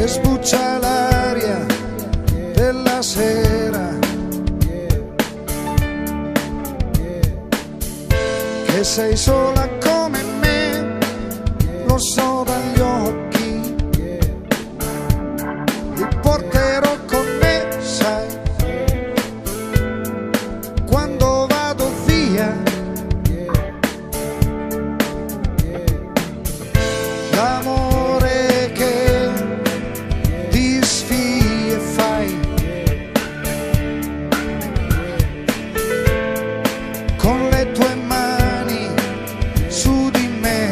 sbuccia l'aria della sera, che sei sola come me, lo so dagli occhi, ti porterò con me, sai, quando vado via. L'amore che disfì e fai con le tue mani su di me,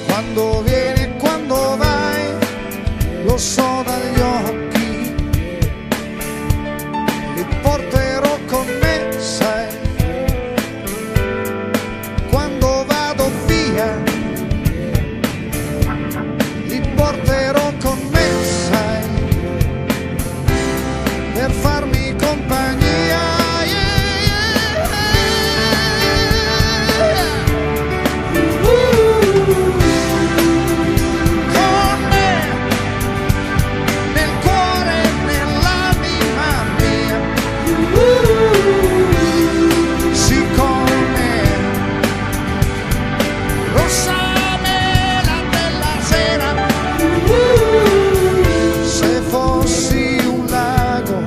quando vieni e quando vai, lo so dagli occhi, li porterò con me, sai, quando vado via, li porterò con me, sai, per farmi compagnia. Con me, nel cuore e nell'anima mia, siccome rossa mela della sera, se fossi un lago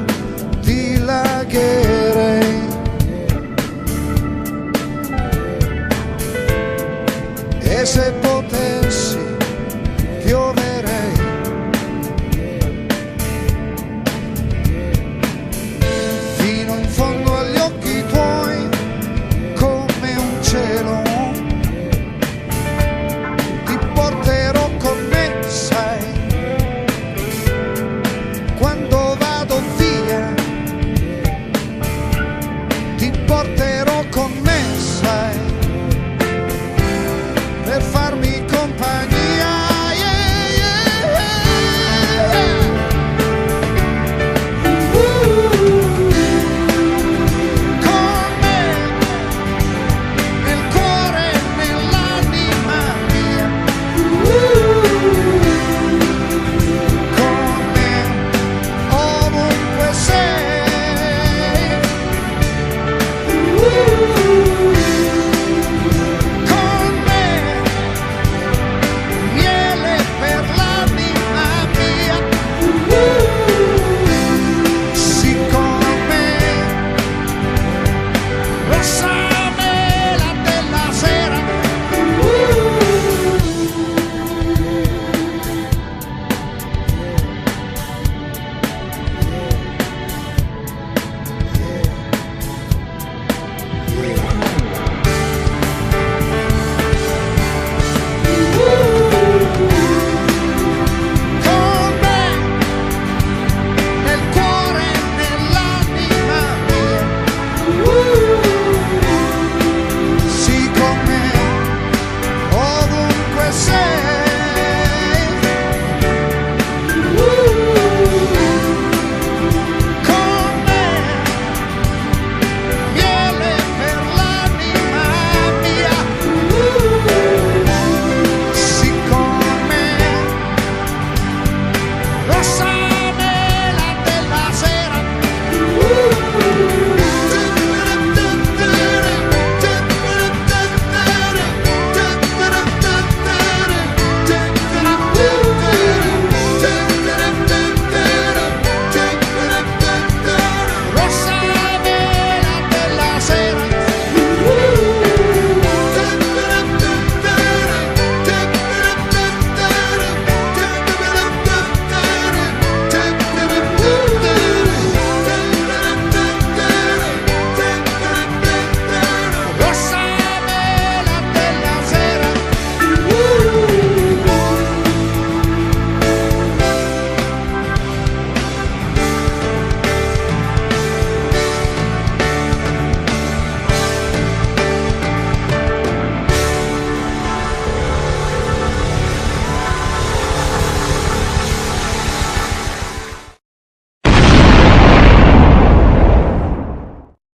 ti lagherei, e se potessi